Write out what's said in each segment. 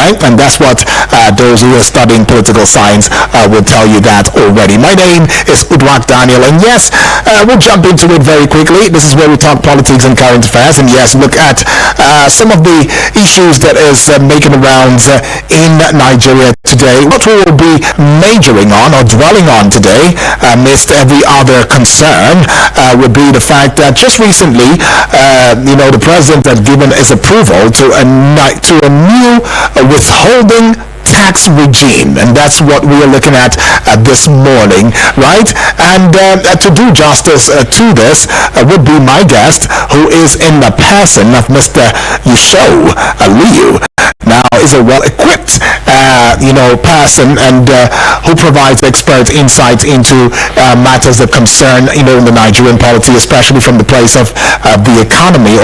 right? And that's what those who are studying political science will tell you that already. My name is Udwak Daniel, and yes, we'll jump into it very quickly. This is where we talk politics and current affairs, and yes, look at some of the issues that is making the rounds in Nigeria today. What we will be majoring on or dwelling on today, amidst every other concern, would be the fact that just recently, the president had given his approval to a new withholding tax regime, and that's what we are looking at this morning, right? And to do justice to this would be my guest, who is in the person of Mr. Yusho Aliyu. Now is a well-equipped, person and who provides expert insights into matters that concern, the Nigerian polity, especially from the place of the economy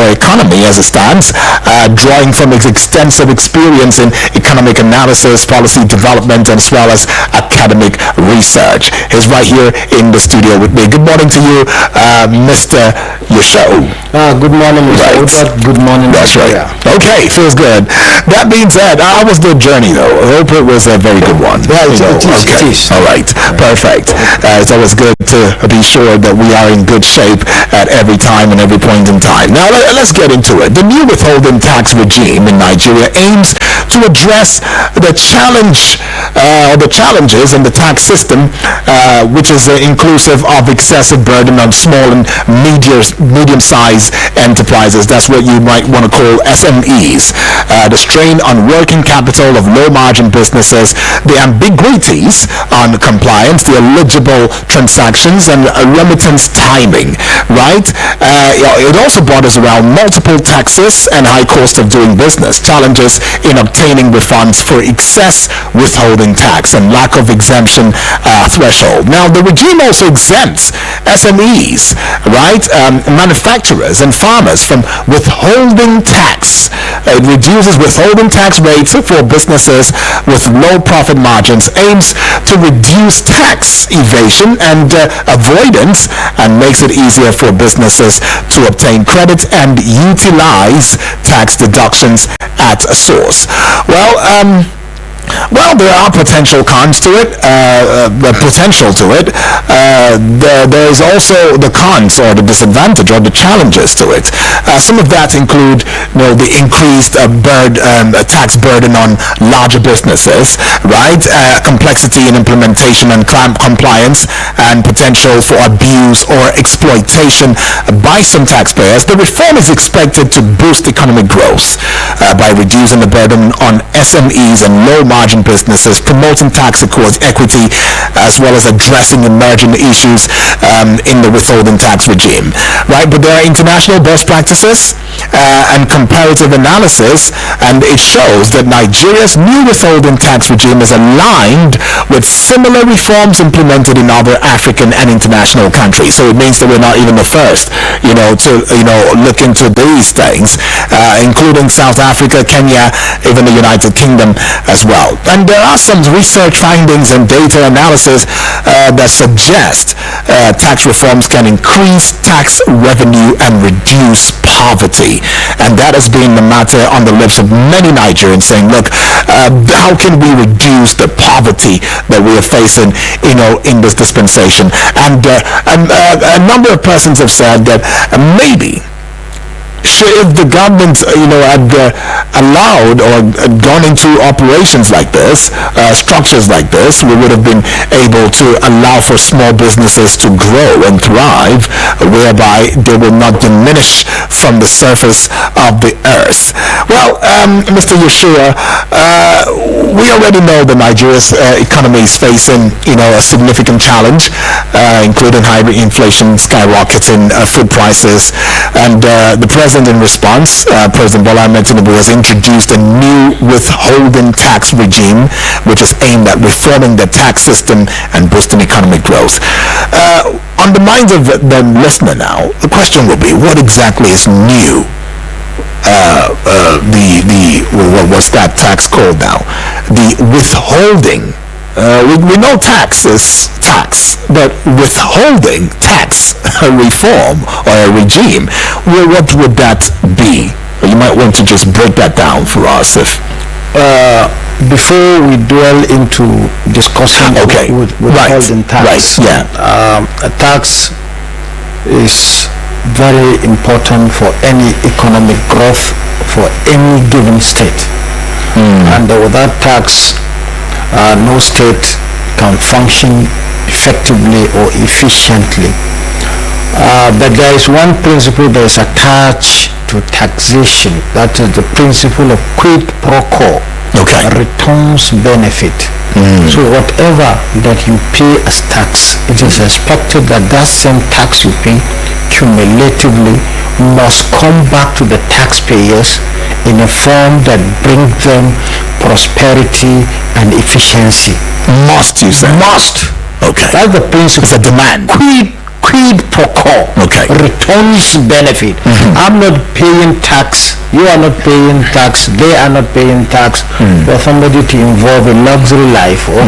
as it stands, drawing from his extensive experience in economic analysis, policy development, as well as academic research. He's right here in the studio with me. Good morning to you, Mr. Yusho. Good morning, Mr. Udwak. Good morning. That's right. Okay, feels good. That being said, how was the journey, though? I hope it was a very good one. Yeah, it is. All right, perfect. It's always good to be sure that we are in good shape at every time and every point in time. Now, let's get into it. The new withholding tax regime in Nigeria aims to address the challenges in the tax system, which is inclusive of excessive burden on small and medium-sized enterprises. That's what you might want to call SMEs. The strain on working capital of low-margin businesses, the ambiguities on compliance, the eligible transactions, and remittance timing, right? It also borders around multiple taxes and high cost of doing business, challenges in obtaining refunds for excess withholding tax, and lack of exemption threshold. Now, the regime also exempts SMEs, right, manufacturers and farmers from withholding tax. It reduces withholding tax rates for businesses with low profit margins, aims to reduce tax evasion and avoidance, and makes it easier for businesses to obtain credit and utilize tax deductions at a source. Well, there are potential cons to it, there is also the cons or the disadvantage or the challenges to it. Some of that include, the increased tax burden on larger businesses, right? Complexity in implementation and compliance, and potential for abuse or exploitation by some taxpayers. The reform is expected to boost economic growth by reducing the burden on SMEs and low-margin businesses, promoting tax equity, as well as addressing emerging issues in the withholding tax regime, right? But there are international best practices and comparative analysis, and it shows that Nigeria's new withholding tax regime is aligned with similar reforms implemented in other African and international countries. So it means that we're not even the first, to look into these things, including South Africa, Kenya, even the United Kingdom as well. And there are some research findings and data analysis that suggest tax reforms can increase tax revenue and reduce poverty. And that has been the matter on the lips of many Nigerians, saying, look, how can we reduce the poverty that we are facing, in this dispensation? And a number of persons have said that maybe if the government, had allowed or gone into operations like this, structures like this, we would have been able to allow for small businesses to grow and thrive, whereby they will not diminish from the surface of the earth. Well, Mr. Yeshua, we already know that Nigeria's economy is facing, a significant challenge, including high inflation, skyrocketing food prices, and the president, in response, President Bola Ahmed Tinubu has introduced a new withholding tax regime, which is aimed at reforming the tax system and boosting economic growth. On the minds of the listener now, the question will be, what exactly is new? What was that tax called now? The withholding. We know tax is tax, but withholding tax reform or a regime, what would that be? You might want to just break that down for us. before we dwell into discussing withholding tax, a tax is very important for any economic growth for any given state. And without tax, no state can function effectively or efficiently. But there is one principle that is attached to taxation. That is the principle of quid pro quo. Returns benefit. So whatever that you pay as tax, it is expected that that same tax you pay cumulatively must come back to the taxpayers in a form that brings them prosperity and efficiency. Must, you say? Must. That's the principle. It's a demand. Quid pro quo. Returns benefit. I'm not paying tax, you are not paying tax, they are not paying tax for somebody to involve a luxury life or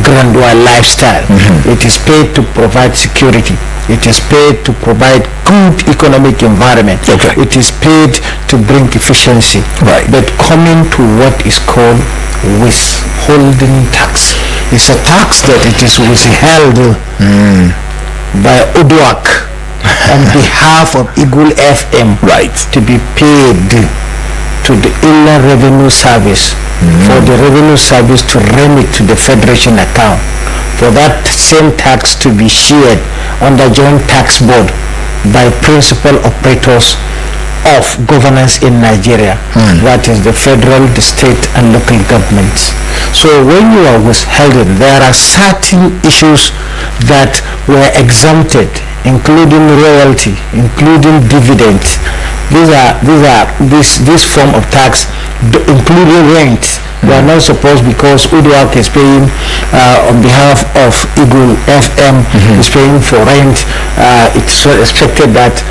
grandeur lifestyle. It is paid to provide security. It is paid to provide good economic environment. It is paid to bring efficiency. But coming to what is called withholding tax, it's a tax that it is withheld by UDWAC on behalf of Eagle FM to be paid to the Inland Revenue Service for the Revenue Service to remit to the Federation account, for that same tax to be shared on the Joint Tax Board by principal operators of governance in Nigeria. That is the federal, the state and local governments. So when you are withholding, there are certain issues that were exempted, including royalty, including dividends. This form of tax, including rent. They are not supposed, because UDWAC is paying on behalf of Eagle FM, is paying for rent. It's expected that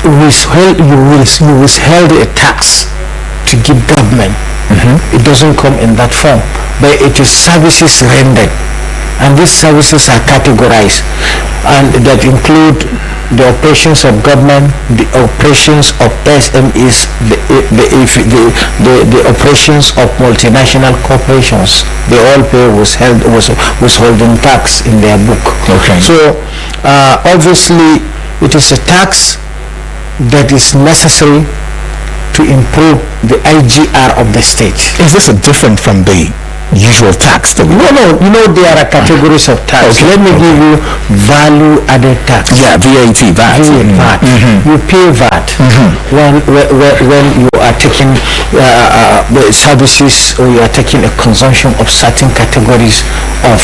you withheld a tax to give government. It doesn't come in that form, but it is services rendered, and these services are categorized, and that include the operations of government, the operations of SMEs, the operations of multinational corporations. They all pay withholding tax in their book. So obviously it is a tax that is necessary to improve the IGR of the state. Is this different from the usual tax that we... No, there are categories of tax. Let me give you value-added tax. VAT. You pay VAT when you are taking services, or you are taking a consumption of certain categories of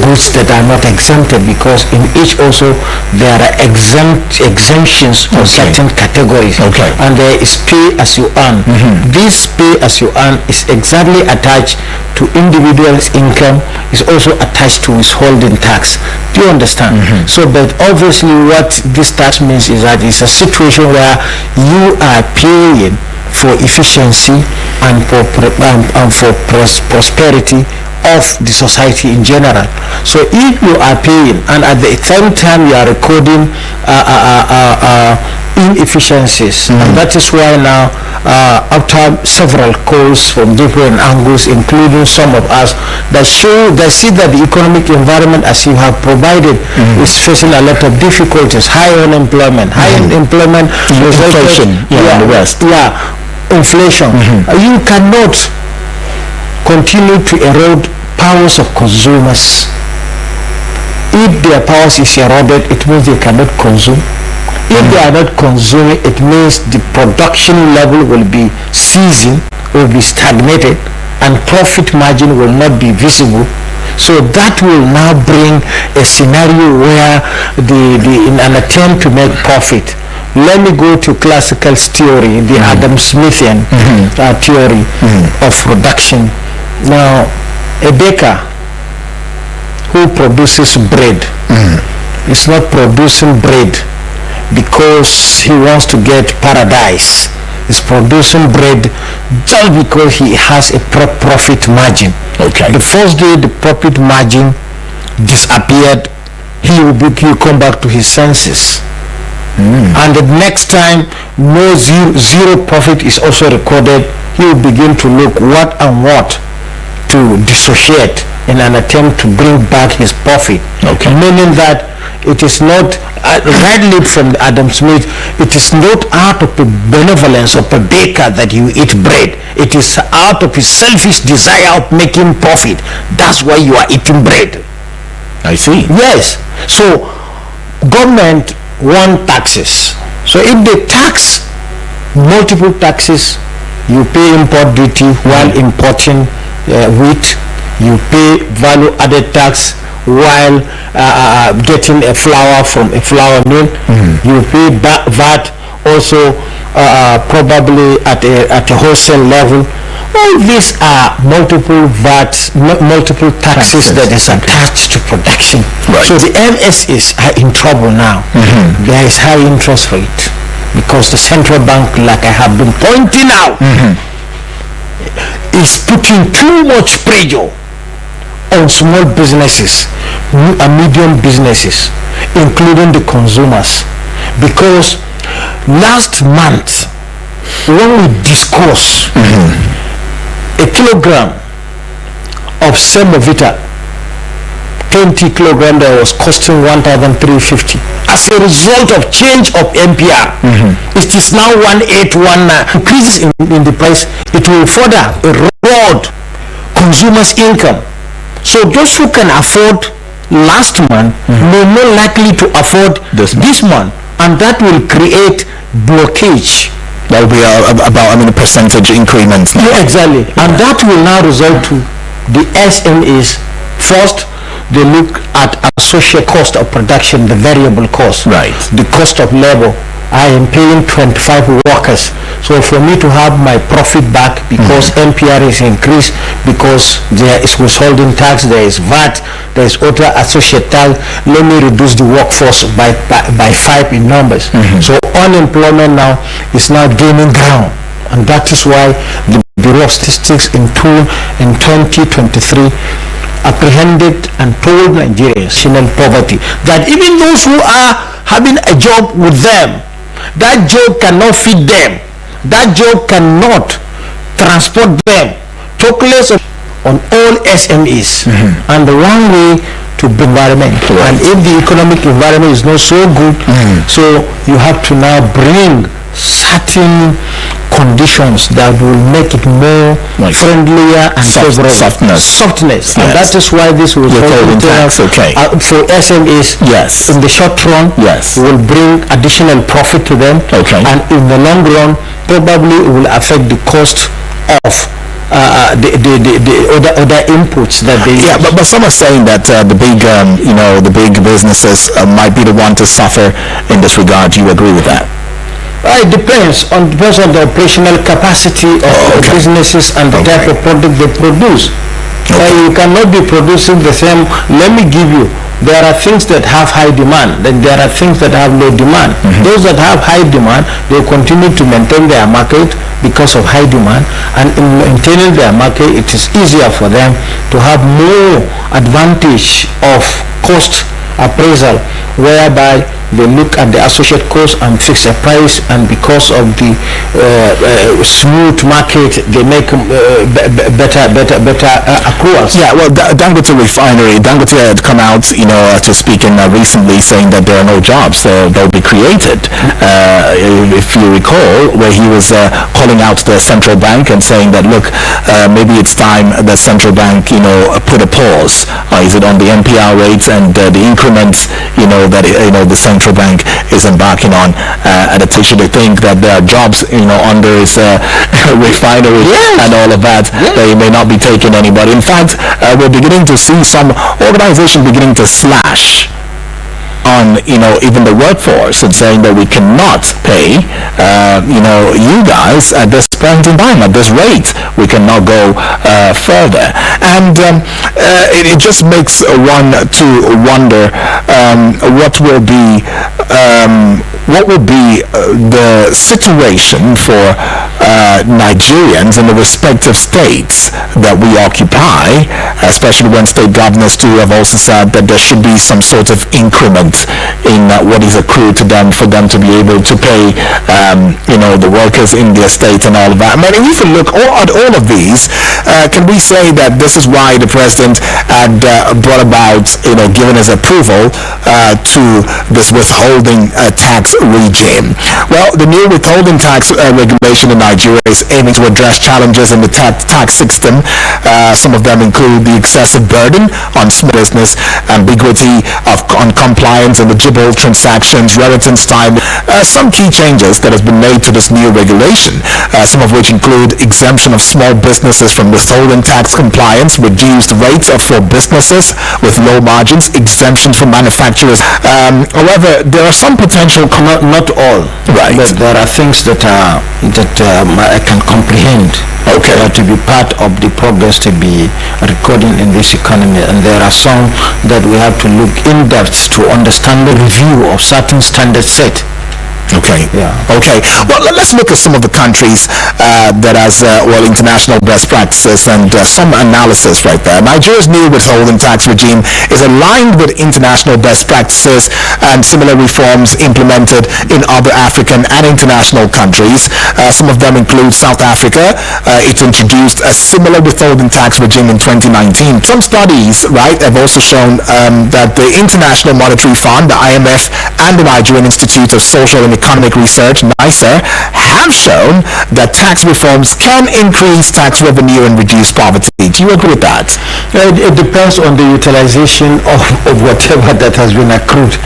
goods that are not exempted, because in each also there are exemptions for certain categories, and there is pay as you earn. This pay as you earn is exactly attached to individual's income, is also attached to withholding tax. Do you understand? So, but obviously what this tax means is that it's a situation where you are paying for efficiency and for prosperity of the society in general. So if you are paying, and at the same time you are recording inefficiencies, and that is why now after several calls from different angles, including some of us, that see that the economic environment as you have provided is facing a lot of difficulties, high unemployment, inflation, and the rest. Inflation. You cannot continue to erode powers of consumers. If their powers is eroded, it means they cannot consume. If they are not consuming, it means the production level will be ceasing, will be stagnated, and profit margin will not be visible. So that will now bring a scenario where in an attempt to make profit, let me go to classical theory, the Adam Smithian theory of production. Now, a baker who produces bread is not producing bread because he wants to get paradise. He's producing bread just because he has a profit margin. The first day the profit margin disappeared, he will come back to his senses. And the next time no zero profit is also recorded, he will begin to look what and what to dissociate in an attempt to bring back his profit. Okay. Meaning that it is not, rightly from Adam Smith, it is not out of the benevolence of a baker that you eat bread. It is out of his selfish desire of making profit. That's why you are eating bread. I see. Yes. So government want taxes. So if they tax multiple taxes, you pay import duty while importing wheat, you pay value added tax while getting a flour from a flour mill, you pay VAT also probably at a wholesale level. All these are multiple VATs, multiple taxes that is attached to production. Right. So the MSs are in trouble now. There is high interest rate because the central bank, like I have been pointing out, is putting too much pressure on small businesses and medium businesses, including the consumers. Because last month, when we discussed a kilogram of semovita, 20 kilogram, that was costing 1,350. As a result of change of MPR, it is now 1,819. Increases in the price, it will further erode consumers' income. So those who can afford last month may more likely to afford this month, and that will create blockage. That will be about a percentage increment. Yeah, exactly. And that will now result to the SMEs. First, they look at associate cost of production, the variable cost. Right. The cost of labor. I am paying 25 workers. So for me to have my profit back because MPR is increased, because there is withholding tax, there is VAT, there is other associate tax, let me reduce the workforce by 5 in numbers. So unemployment now is now gaining ground. And that is why the Bureau of Statistics in 2023 apprehended and told Nigerians in poverty that even those who are having a job with them, that job cannot feed them, that job cannot transport them, talk less on all SMEs. And the one way to the environment. And if the economic environment is not so good, so you have to now bring certain conditions that will make it more friendlier and favorable. Softness. And that is why this will tax, for SMEs in the short run will bring additional profit to them, and in the long run probably it will affect the cost of the other inputs that they use. But some are saying that the big businesses might be the one to suffer in this regard. Do you agree with that? It depends on the operational capacity of businesses and the type of product they produce. You cannot be producing the same. Let me give you, there are things that have high demand, then there are things that have low demand. Those that have high demand, they continue to maintain their market because of high demand, and in maintaining their market, it is easier for them to have more advantage of cost appraisal, whereby they look at the associate cost and fix a price, and because of the smooth market, they make better accruals. Dangote refinery, Dangote had come out, to speak in recently, saying that there are no jobs they'll be created. If you recall, where he was calling out the central bank and saying that, look, maybe it's time the central bank, put a pause. Is it on the MPR rates and the increments, that the central bank is embarking on? Adaptation, they think that there are jobs, under his refinery and all of that. They may not be taking anybody. In fact, we're beginning to see some organizations beginning to slash on even the workforce and saying that we cannot pay you guys at this point in time, at this rate. We cannot go further, and it just makes one to wonder what will be what would be the situation for Nigerians in the respective states that we occupy, especially when state governors too have also said that there should be some sort of increment in what is accrued to them for them to be able to pay, the workers in their state and all of that. I mean, if you look at all of these, can we say that this is why the president had brought about, given his approval to this withholding tax regime? Well, the new withholding tax regulation in Nigeria is aiming to address challenges in the tax system. Some of them include the excessive burden on small business, ambiguity on compliance, eligible transactions, remittance time. Some key changes that has been made to this new regulation, some of which include exemption of small businesses from withholding tax compliance, reduced rates for businesses with low margins, exemptions for manufacturers. However, there are some potential, not all. Right. But there are things that I can comprehend. Okay. To be part of the progress to be recording in this economy, and there are some that we have to look in depth to understand the review of certain standards set. Okay. Yeah. Okay. Well, let's look at some of the countries that has international best practices and some analysis right there. Nigeria's new withholding tax regime is aligned with international best practices and similar reforms implemented in other African and international countries. Some of them include South Africa. It introduced a similar withholding tax regime in 2019. Some studies, right, have also shown that the International Monetary Fund, the IMF, and the Nigerian Institute of Social and Economic Research, NICER, have shown that tax reforms can increase tax revenue and reduce poverty. Do you agree with that? It depends on the utilization of whatever that has been accrued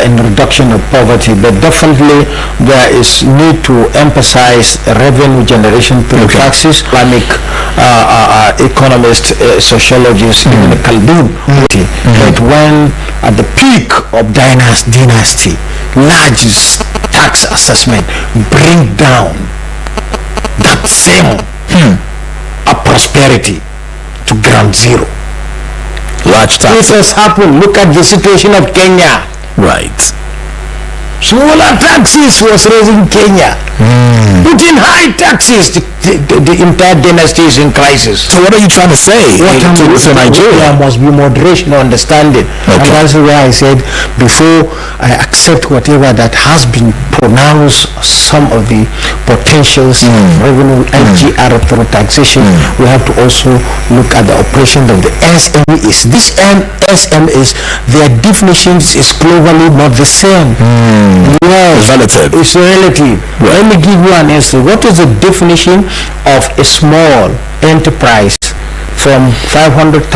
in reduction of poverty, but definitely there is need to emphasize revenue generation through taxes. Islamic economist, sociologist, Ibn Khaldun, that when at the peak of dynasty, large tax assessment bring down that same prosperity to ground zero. Large tax. This has happened. Look at the situation of Kenya. Right. Smaller taxes was raising Kenya. Putting high taxes, the entire dynasty is in crisis. So what are you trying to say to Nigeria? There must be moderation or understanding. And that's why I said before I accept whatever that has been pronounced, some of the potentials revenue LGR through taxation, we have to also look at the operation of the SMEs. This SMEs, their definitions is globally not the same. Yes, relative. It's relative. Let me give you an answer. What is the definition of a small enterprise from 500,000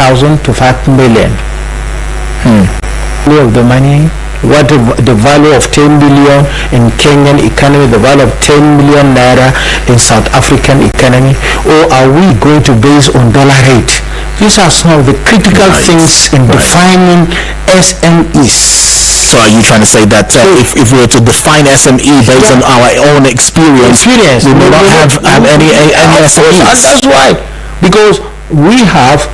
to 5 million? Of the money, what the value of 10 million in Kenyan economy, the value of 10 million naira in South African economy, or are we going to base on dollar rate? These are some of the critical things in defining SMEs. So are you trying to say that if we were to define SME based on our own experience we will not have any SMEs? That's why, because we have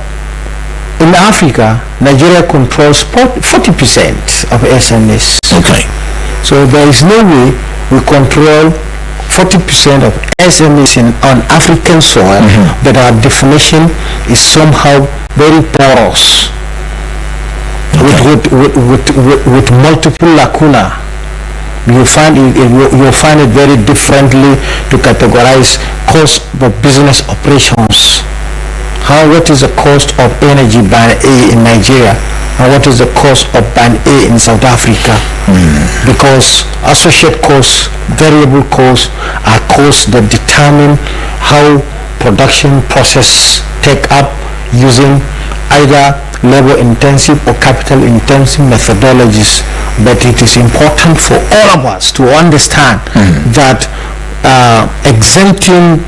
in Africa, Nigeria controls 40% of SMEs. Okay. So there is no way we control 40% of SMEs on African soil, but our definition is somehow very porous, with multiple lacuna. You'll find it very differently to categorize cost of business operations. What is the cost of energy band A in Nigeria, and what is the cost of band A in South Africa? Because associate costs, variable costs are costs that determine how production process take up using either labor intensive or capital intensive methodologies. But it is important for all of us to understand that exempting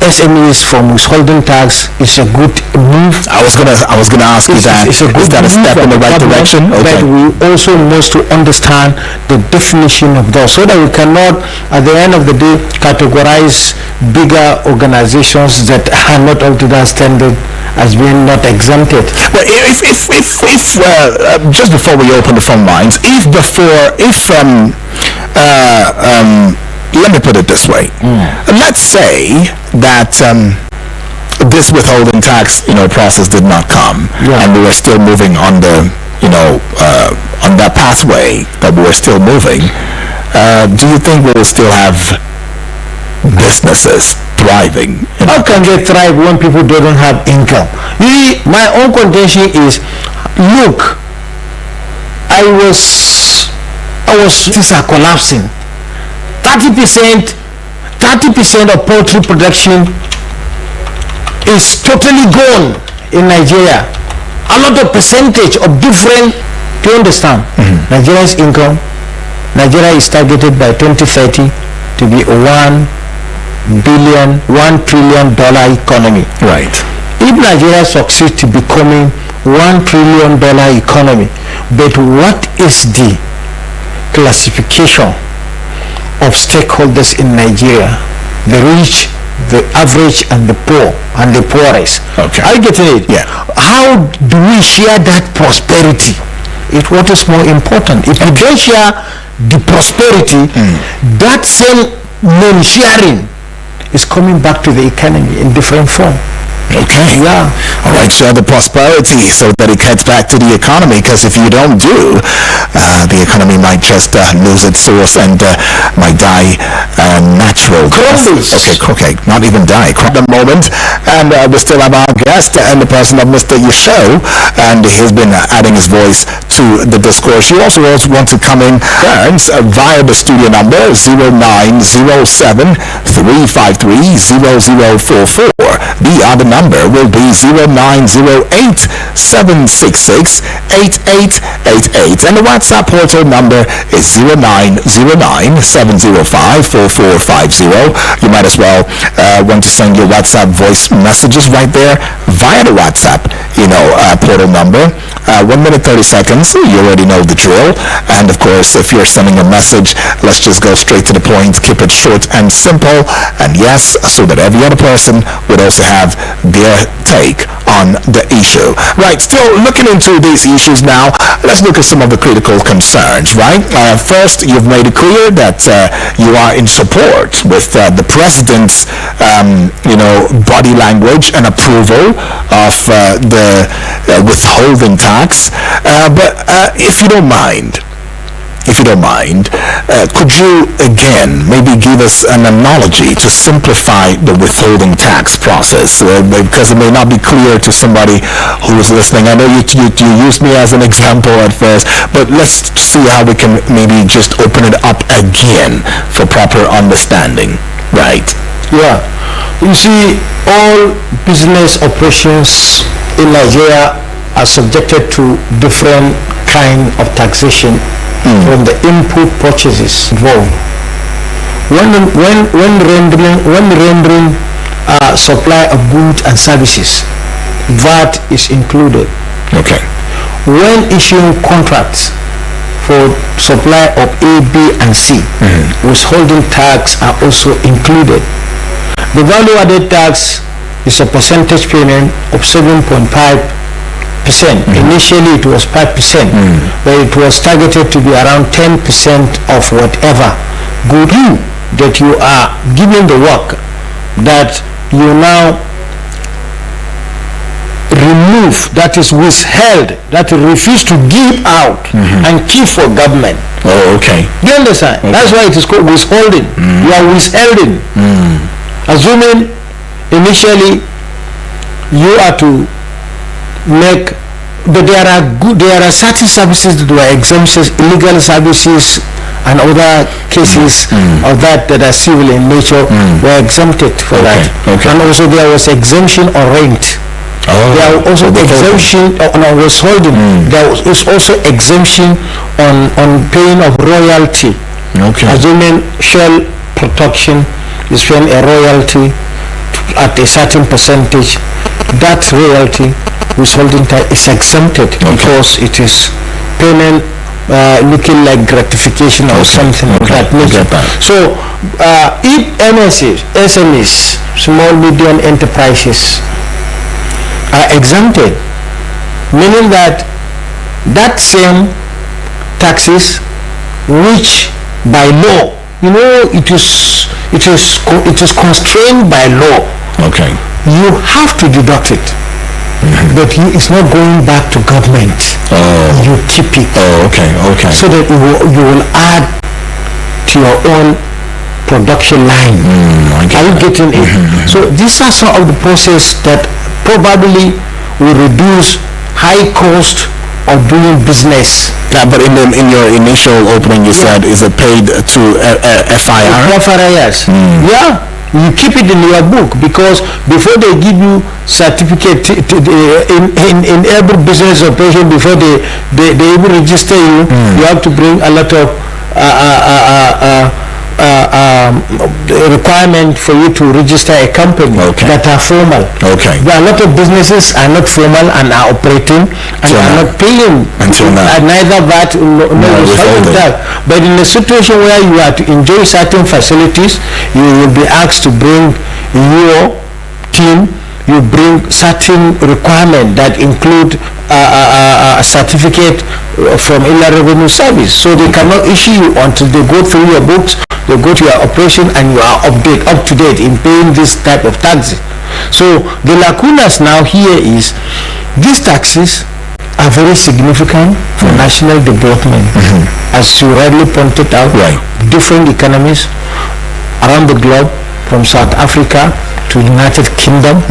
SMEs from withholding tax is a good move. I was gonna ask you that. Is that a step in the right direction? But we also must to understand the definition of those, so that we cannot, at the end of the day, categorize bigger organizations that are not up to that standard as being not exempted. Well, if just before we open the phone lines, let me put it this way. Let's say that this withholding tax, process did not come, and we were still moving on the, on that pathway that we were still moving. Do you think we will still have businesses thriving? How can they thrive when people don't have income? Really, my own contention is, look, things are collapsing. 30% of poultry production is totally gone in Nigeria. A lot of percentage of different, do you understand? Nigeria's income, Nigeria is targeted by 2030 to be $1 trillion economy. Right. If Nigeria succeeds to becoming $1 trillion economy, but what is the classification of stakeholders in Nigeria? The rich, the average, and the poor, and the poorest. Okay. Are you getting it? Yeah. How do we share that prosperity? What is more important? If we don't share the prosperity, that same non-sharing is coming back to the economy in different form. Okay. Yeah. All right, share the prosperity so that it gets back to the economy, because if you don't do, the economy might just lose its source and might die natural. Crumbles. Okay, not even die. At the moment, and we still have our guest and the person of Mr. Yesho, and he's been adding his voice to the discourse. You also want to come in via the studio number 0907-353-0044. The other number will be 0908-766-8888, and the WhatsApp portal number is 0909-705-4450. You might as well want to send your WhatsApp voice messages right there via the WhatsApp portal number. 1 minute 30 seconds, you already know the drill. And of course, if you're sending a message, let's just go straight to the point, keep it short and simple, and yes, so that every other person would also have their take on the issue. Right, still looking into these issues now, let's look at some of the critical concerns, right? First, you've made it clear that you are in support with the president's, body language and approval of the withholding tax. But if you don't mind, could you again maybe give us an analogy to simplify the withholding tax process, because it may not be clear to somebody who is listening. I know you used me as an example at first, but let's see how we can maybe just open it up again for proper understanding. Right. Yeah. You see, all business operations in Nigeria are subjected to different kind of taxation from the input purchases involved. When rendering supply of goods and services, VAT is included. Okay. When issuing contracts for supply of A, B, and C, withholding tax are also included. The value-added tax is a percentage payment of 7.5%. Initially it was 5%, but it was targeted to be around 10% of whatever good that you are giving the work, that you now remove, that is withheld, that you refuse to give out and keep for government. Oh, okay. Do you understand? Okay. That's why it is called withholding. You are withholding. Assuming initially you are to make, but there are certain services that were exemptions, illegal services and other cases of that are civil in nature were exempted for that. Okay. And also there was exemption on rent. There was also exemption on withholding. There was also exemption on paying of royalty. Okay. Assuming shell production is paying a royalty at a certain percentage, that royalty withholding tax is exempted because it is payment looking like gratification or something of that nature. So if MSs, SMEs, small medium enterprises are exempted, meaning that same taxes which by law, it is constrained by law. Okay. You have to deduct it. But it's not going back to government. You keep it. Okay. So that you will add to your own production line. Are you getting it? So these are some of the process that probably will reduce high cost of doing business. Yeah, but in your initial opening, you said, is it paid to FIR? FIRs. Yeah. You keep it in your book, because before they give you certificate in every business operation, before they even register you, you have to bring a lot of requirement for you to register a company that are formal. Okay. There are a lot of businesses are not formal and are operating and are not paying neither VAT nor withholding tax. But in a situation where you are to enjoy certain facilities, you will be asked to bring your team. You bring certain requirements that include a certificate from Inland Revenue Service. So they cannot issue you until they go through your books, they go to your operation, and you are up to date in paying this type of taxes. So the lacunas now here is these taxes are very significant for national development. As you rightly pointed out, different economies around the globe, from South Africa to United Kingdom,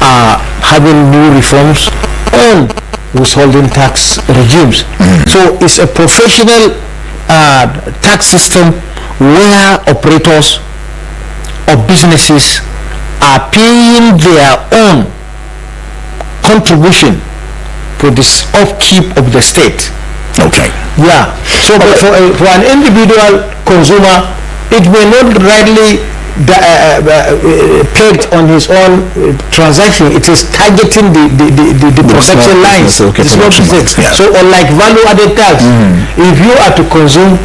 are having new reforms on withholding tax regimes. So it's a professional tax system where operators or businesses are paying their own contribution for this upkeep of the state. Okay. Yeah. So but for an individual consumer, it may not rightly pegged on his own transaction. It is targeting the production lines. So unlike value-added tax, if you are to consume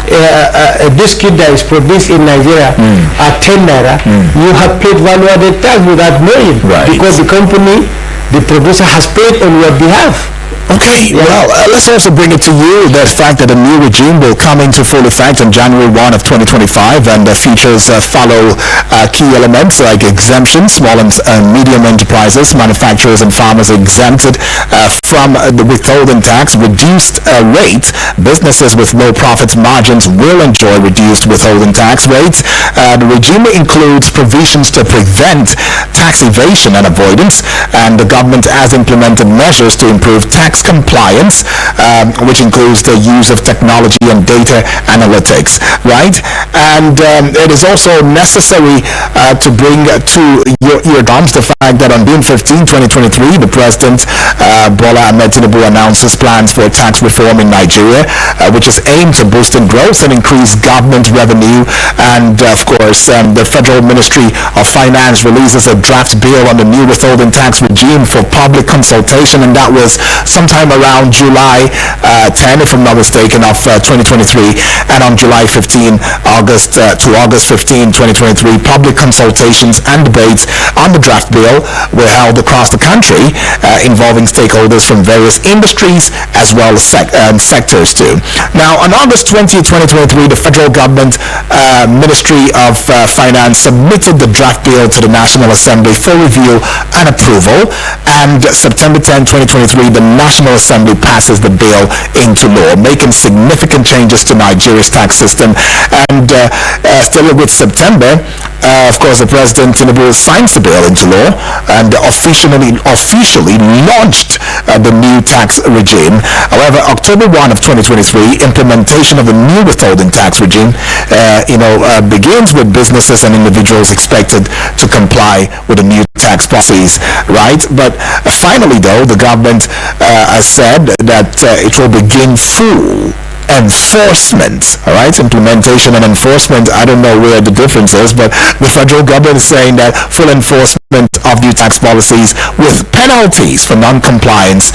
a biscuit that is produced in Nigeria at 10 naira, you have paid value-added tax without knowing, because the company, the producer, has paid on your behalf. Okay, well, let's also bring it to you the fact that a new regime will come into full effect on January 1 of 2025, and features follow key elements like exemptions. Small and medium enterprises, manufacturers and farmers exempted from the withholding tax. Reduced rate. Businesses with low profit margins will enjoy reduced withholding tax rates. The regime includes provisions to prevent tax evasion and avoidance, and the government has implemented measures to improve tax compliance, which includes the use of technology and data analytics, right? And it is also necessary to bring to your eardrums the fact that on June 15, 2023, the President, Bola Ahmed Tinubu, announces plans for tax reform in Nigeria, which is aimed to boost growth and increase government revenue. And of course, the Federal Ministry of Finance releases a draft bill on the new withholding tax regime for public consultation, and that was sometime around July 10, if I'm not mistaken, of 2023. And on July 15, August 15, 2023, public consultations and debates on the draft bill were held across the country, involving stakeholders from various industries as well as sectors too. Now, on August 20, 2023, the federal government Ministry of Finance submitted the draft bill to the National Assembly for review and approval, and September 10, 2023, the National Assembly passes the bill into law, making significant changes to Nigeria's tax system. And still with September, of course, the President Tinubu signs the bill into law and officially launched the new tax regime. However, October 1 of 2023, implementation of the new withholding tax regime, begins, with businesses and individuals expected to comply with the new tax policies, right? But finally, though, the government has said that it will begin full enforcement. All right, implementation and enforcement, I don't know where the difference is, but the federal government is saying that full enforcement of new tax policies with penalties for non-compliance,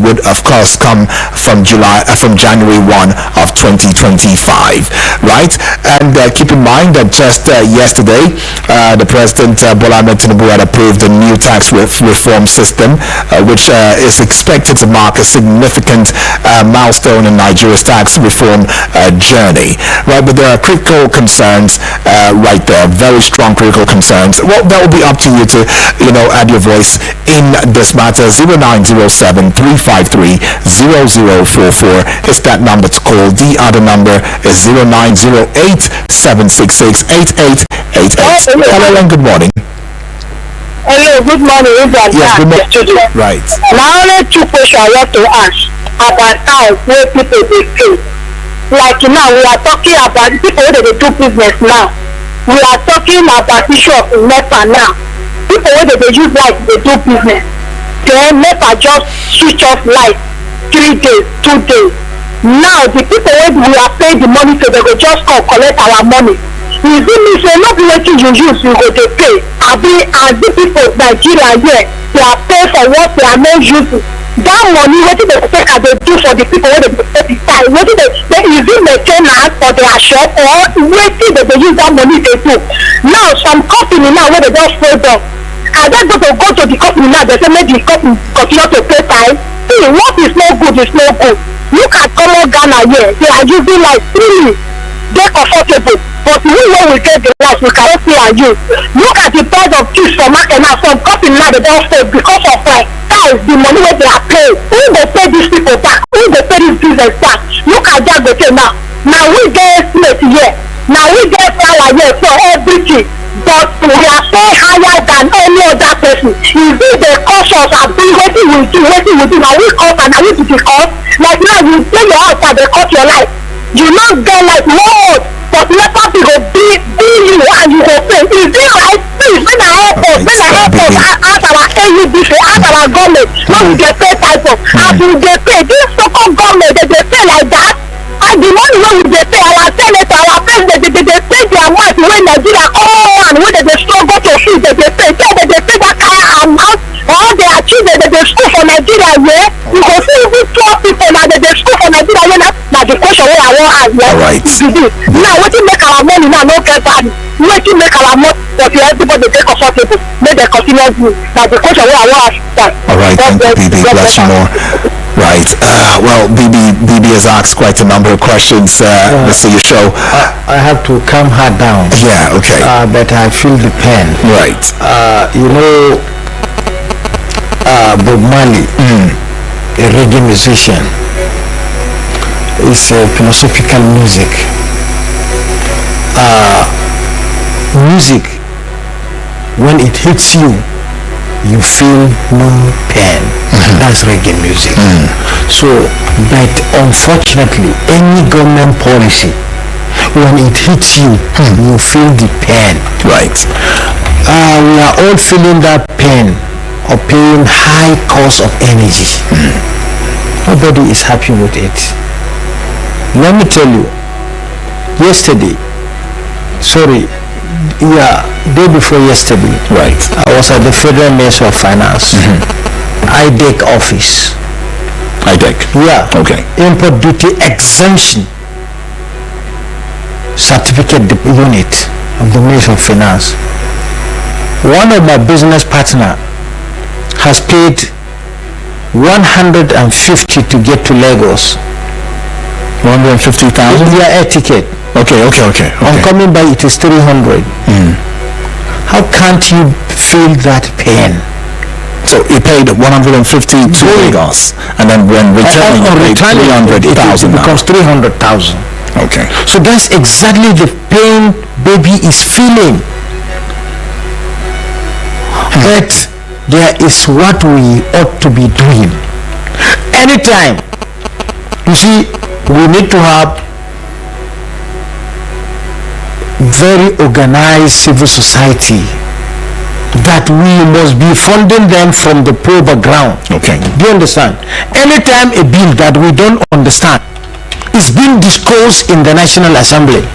would of course come from January 1 of 2025, right? And keep in mind that just yesterday, the President Bola Ahmed Tinubu had approved a new tax reform system, which is expected to mark a significant milestone in Nigeria's tax reform journey, right? But there are critical concerns right there, very strong critical concerns. Well, that will be up to you to, add your voice in this matter. 0907-353-0044 is that number to call. The other number is 0908-766-8888. Hello and good morning. Hello, good morning. Yes, good morning. Right. Now, only two questions I want to ask about how where people they pay. Like now, we are talking about people who they do business now. We are talking about issue of NEPA now. People who they use light, they do business. Then NEPA just switch off light 3 days, 2 days. Now the people who we are paying the money to, they go just come collect our money. Is it mean say not wetin you use you go dey pay? Abi as the people Nigeria here, they are pay for what they are not using. That money wetin they take as they do for the people wey dey pay the time, wetin they is it maintenance for their shop or wetin they use that money dey do? Now some company now wey they just fold up, and they go to the company now, they say make the company continue to pay time. See, what is no good is no good. Look at common Ghana here, they are using like freely. They comfortable, but we when we get the life we cannot pay and use. Look at the price of cheese for market now. Some company now they don't fail because of that is the money wey they are paying. Who dey pay these people back? Who dey pay this business back? Look at that go say now. Now we get estimate here. Now we get flour here for everything. But we are so higher than any other person. Is it the cost us abi wetin we do? Now we cost and now we do the cost. Like now you pay your house and they cut your life. You not get like more, but NEPA people go be you and you go pay. Is it right? Please, when I help us, ask our AUBC, ask our government, when we get pay type of, as we get pay, this so-called government, they pay like that. And the money when we dey pay our senator, our president, they pay their wife when Nigeria come and when they struggle to feed, they pay. Say they pay that kind of amount, or they achieve they school for Nigeria here. You go see even 12 people now they school for Nigeria here now. Now the question wey I wan ask here, now wetin make our money now no get value? Wetin make our money but everybody dey comfortable? Make dem continue do. Now the question wey I wan ask that. All right, thank you, BB. Bless you more. Right. Well, BB has asked quite a number of questions, Mr. Yusho. I have to calm her down. Yeah, okay. But I feel the pain. Right. Bob Marley, a reggae musician, is philosophical music. Music, when it hits you, you feel no pain. That's reggae music. So, but unfortunately, any government policy, when it hits you, you feel the pain. Right. We are all feeling that pain of paying high cost of energy. Nobody is happy with it. Let me tell you, day before yesterday, right, I was at the Federal Ministry of Finance, IDEC office. IDEC? Yeah. Okay. Import duty exemption certificate unit of the Ministry of Finance. One of my business partner has paid 150 to get to Lagos. 150,000? Yeah, air ticket. Okay. On coming by, it is 300. How can't you feel that pain? So he paid 150 to Lagos, and then when returning, he paid 300,000. It becomes 300,000. Okay. So that's exactly the pain baby is feeling. But there is what we ought to be doing. Anytime, you see, we need to have very organized civil society that we must be funding them from the poor background. Okay. Do you understand? Anytime a bill that we don't understand is being discussed in the National Assembly,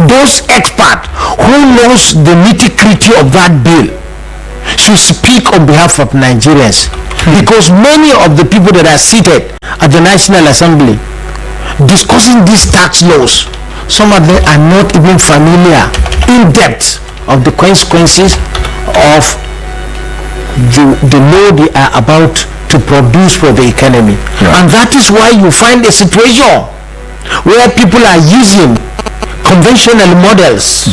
those experts who knows the nitty-gritty of that bill should speak on behalf of Nigerians, because many of the people that are seated at the National Assembly discussing these tax laws, some of them are not even familiar in depth of the consequences of the law they are about to produce for the economy. And that is why you find a situation where people are using conventional models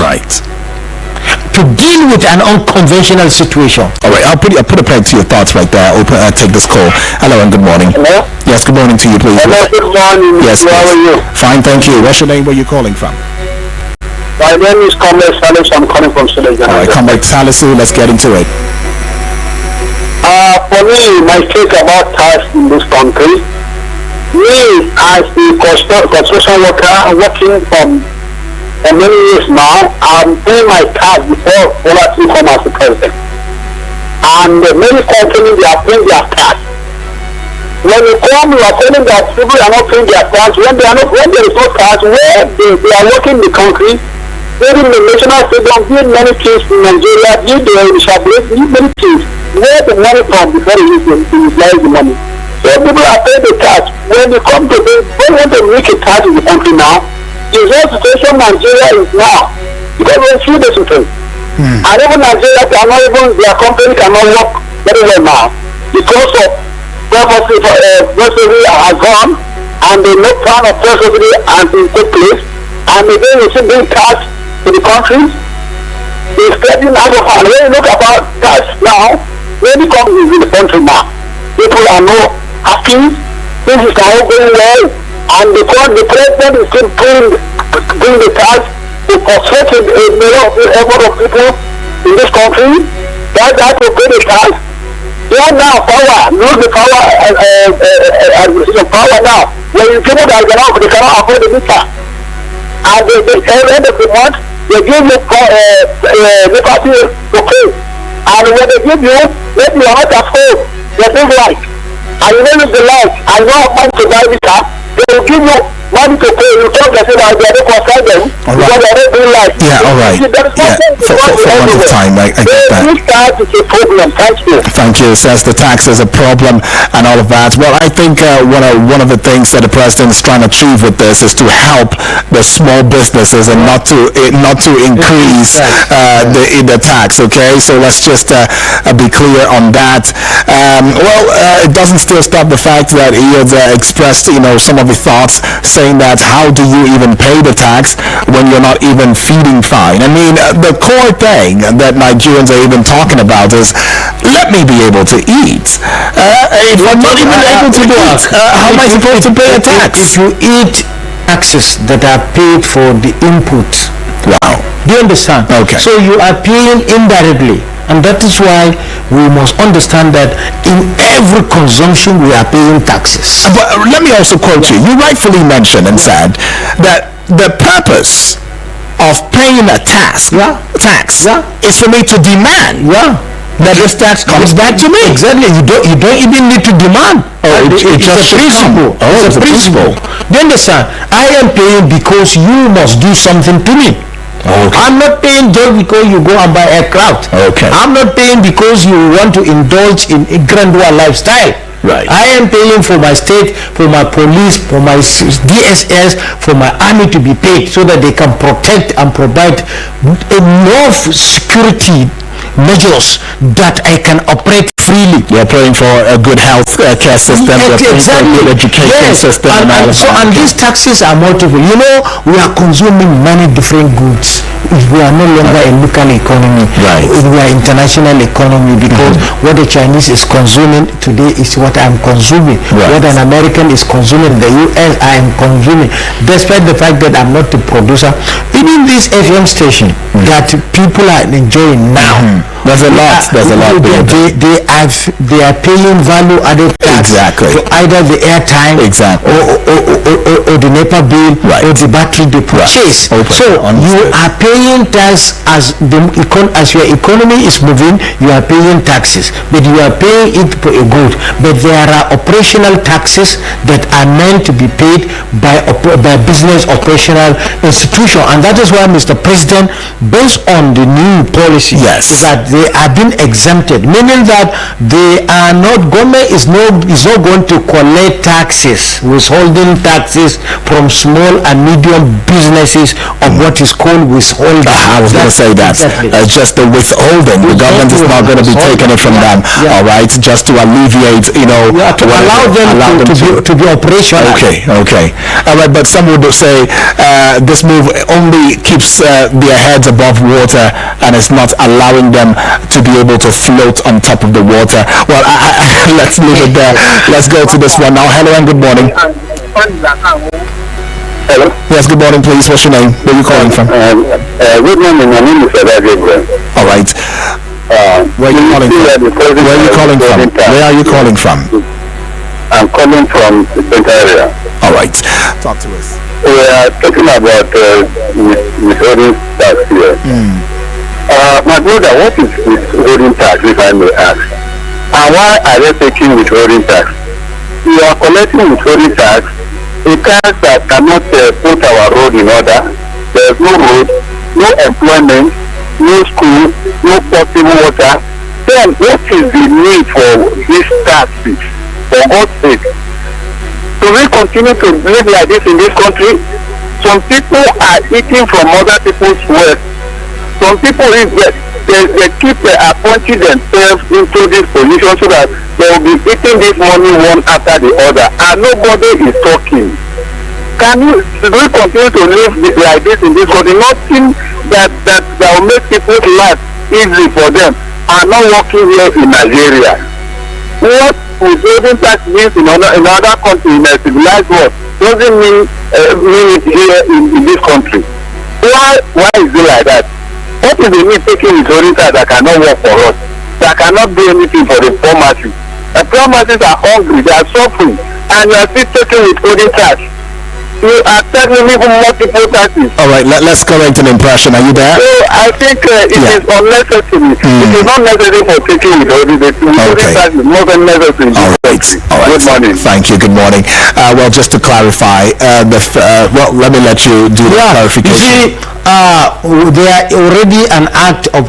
to deal with an unconventional situation. All right, I'll put a peg to your thoughts right there. Take this call. Hello and good morning. Hello? Yes, good morning to you, please. Hello, good morning. Yes, how are you? Fine, thank you. What's your name? Where are you calling from? My name is Comrade Salis. I'm calling from Senegal. All right, Comrade Salisu, let's get into it. For me, my take about tax in this country, me as the construction worker working for many years now, I'm paying my tax before Bola come as the president. And many companies, they are paying their tax. When you come, you are telling that people are not paying their tax. When there is no tax, where they are working in the country, building the national stadium, build many things in Nigeria, build the establishment, build many things. Where the money from before you utilize the money. So people are paying the tax. When you come to when you want to make a tax in the country now, the whole situation Nigeria is now, because we see the situation. And even Nigeria cannot even, their company cannot work very well now because of grocery are gone and the no plan of grocery and in take place, and again you see bring tax to the country. It's getting out of hand. When you look about tax now, when it comes in the country now, people are not happy, things is not going well, and the president is still bring the tax to frustrate a number of people in this country. That to pay the tax. They are now power, lose the power power now. When you people that they cannot afford the meter, and they end of the month, they give you liberty to pay. And when they give you, when you are not afford, they give light. And you don't use the light, and you don't have money to buy meter, they will give you money to pay. You talk that they are not concerned them, because they are not doing light. Yeah, all right. For want of time, I get that. This tax is a problem. Thank you. Thank you. Says the tax is a problem and all of that. Well, I think one of the things that the president is trying to achieve with this is to help the small businesses and not to increase the tax. Okay, so let's just be clear on that. It doesn't still stop the fact that he has expressed some of the thoughts, saying that how do you even pay the tax when you're not even feeding fine? I mean, the core thing that Nigerians are even talking about is, let me be able to eat. If I'm not even able to eat, how am I supposed to pay a tax? If you eat taxes that are paid for the input, wow. Do you understand? Okay. So you are paying indirectly. And that is why we must understand that in every consumption we are paying taxes. But let me also quote you. You rightfully mentioned and said that the purpose of paying a tax is for me to demand that this tax comes back to me. Exactly. You don't even need to demand. It's just a principle. It's a principle. Do you understand? I am paying because you must do something to me. Okay. I'm not paying just because you go and buy aircraft. Okay. I'm not paying because you want to indulge in a grandeur lifestyle. Right. I am paying for my state, for my police, for my DSS, for my army to be paid so that they can protect and provide enough security measures that I can operate freely. You're paying for a good health care system, you're paying for a good education system, and all of that. And these taxes are multiple. We are consuming many different goods. We are no longer a local economy. Right. We are international economy, because what the Chinese is consuming today is what I'm consuming. Right. What an American is consuming, the US I am consuming. Despite the fact that I'm not the producer, even this FM station that people are enjoying now. There's a lot. They are paying value added tax for either the airtime or the NEPA bill or the battery they purchase. So you are paying paying tax as as your economy is moving. You are paying taxes, but you are paying it for a good. But there are operational taxes that are meant to be paid by business operational institution, and that is why, Mr. President, based on the new policy, Yes. that they are being exempted, meaning that they are not, government is not going to collect taxes, withholding taxes from small and medium businesses of what is called withholding. I was going to say that. Exactly. Just the withholding. The government is not going to be taking it from them. Yeah. All right, just to alleviate, To allow them to be operational. Okay. All right, but some would say this move only keeps their heads above water and is not allowing them to be able to float on top of the water. Well, let's leave it there. Let's go to this one now. Hello and good morning. Hello. Yes, good morning, please. What's your name? Where are you calling from? Good morning. My name is Gabriel. All right. Where are you calling from? Where are you calling from? Where are you calling from? I'm calling from the Central area. All right. Talk to us. We are talking about withholding tax here. My brother, what is withholding tax, if I may ask? And why are they taking withholding tax? We are collecting withholding tax because that cannot put our road in order. There is no road, no employment, no school, no potable water. Then what is the need for these taxes? For God's sake. Do we continue to live like this in this country? Some people are eating from other people's wealth. Some people they keep appointing themselves into this position so that they will be eating this money one after the other, and nobody is talking. Do we continue to live like this in this country? Nothing that will make people's life easy for them are not working here in Nigeria. What withholding tax means in other countries, in a civilized world, doesn't mean it here in this country. Why is it like that? What is the need taking withholding tax that cannot work for us, that cannot do anything for the poor masses? The poor masses are hungry, they are suffering, and you are still taking withholding tax. You are taking even multiple taxes. All right, let's correct an impression. Are you there? So I think it is unnecessary. It is not necessary for taking withholding tax. Withholding tax is more than necessary. All right. Good morning. Thank you. Good morning. Well, just to clarify, let me let you do the clarification. You see, there are already an act of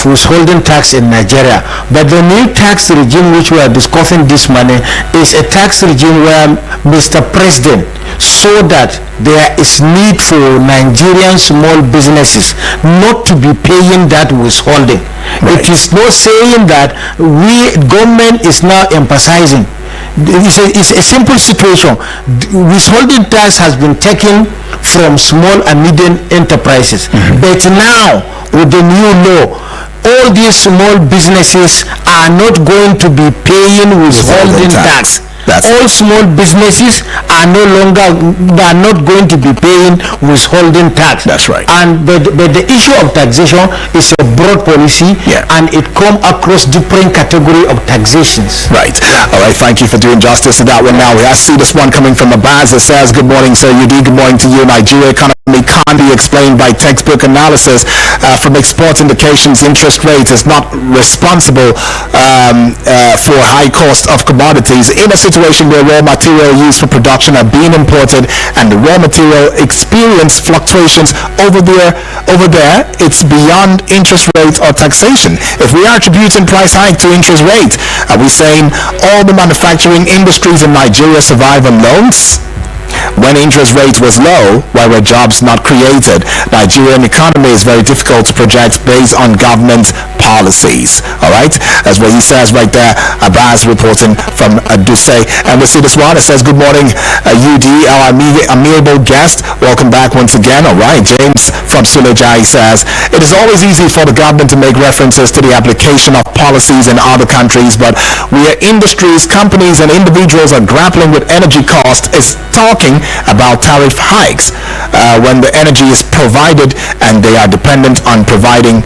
withholding tax in Nigeria, but the new tax regime which we are discussing this morning is a tax regime where Mr. President saw that there is need for Nigerian small businesses not to be paying that withholding. Right. It is not saying that government is now emphasizing. It's a simple situation. Withholding tax has been taken from small and medium enterprises, but now with the new law, all these small businesses are not going to be paying withholding tax. All small businesses are not going to be paying withholding tax. That's right. And but the issue of taxation is a broad policy, and it comes across different category of taxations. Right. All right. Thank you for doing justice to that one. Now I see this one coming from Abaz. It says, "Good morning, sir. Good morning to you. Nigeria economy can't be explained by textbook analysis. From export indications, interest rate is not responsible for high cost of commodities in a situation where raw material used for production are being imported and the raw material experience fluctuations over there. It's beyond interest rate or taxation. If we are attributing price hike to interest rate, are we saying all the manufacturing industries in Nigeria survive on loans? When interest rate was low, why were jobs not created? Nigerian economy is very difficult to project based on government policies." All right, that's what he says right there. Abbas reporting from Duse. And we see this one. It says, "Good morning, UD, our amiable guest. Welcome back once again." All right, James from Sulejai says, "It is always easy for the government to make references to the application of policies in other countries, but where industries, companies, and individuals are grappling with energy costs, is talking about tariff hikes when the energy is provided and they are dependent on providing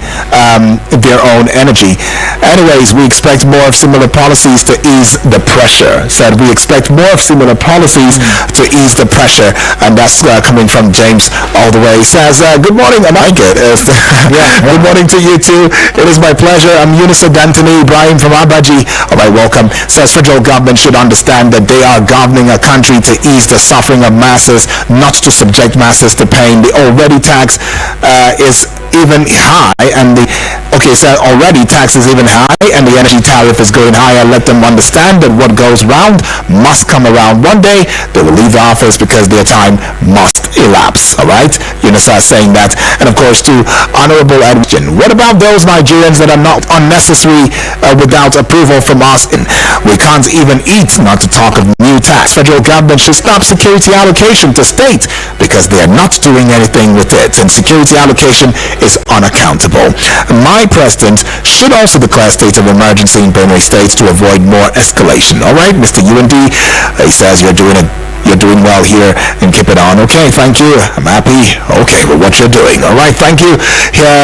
their own energy. Anyways, we expect more of similar policies to ease the pressure. Said we expect more of similar policies to ease the pressure, and that's coming from James all the way. He says, good morning, am I good? Good morning to you too. It is my pleasure. I'm Eunice D'Anthony Ibrahim from Abaji. All right, welcome. Says federal government should understand that they are governing a country to ease the suffering of masses, not to subject masses to pain. The already tax is even high, and already tax is even high, and the energy tariff is going higher. Let them understand that what goes round must come around. One day they will leave the office because their time must elapse. All right, Eunice saying that. And of course, to Honorable Edwin, what about those Nigerians that are not unnecessary without approval from us? We can't even eat, not to talk of new tax. Federal government should stop security allocation to state because they are not doing anything with it, and security allocation is unaccountable. My president should also declare state of emergency in Benue State to avoid more escalation. All right, Mr. UND, he says you're doing well here, and keep it on. Okay, thank you. I'm happy. Okay, with what you're doing. All right, thank you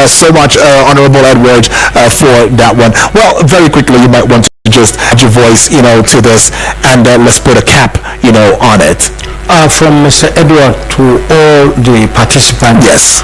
so much, Honorable Edward, for that one. Well, very quickly, you might want to just add your voice, to this, and let's put a cap, on it. From Mr. Edward to all the participants. Yes.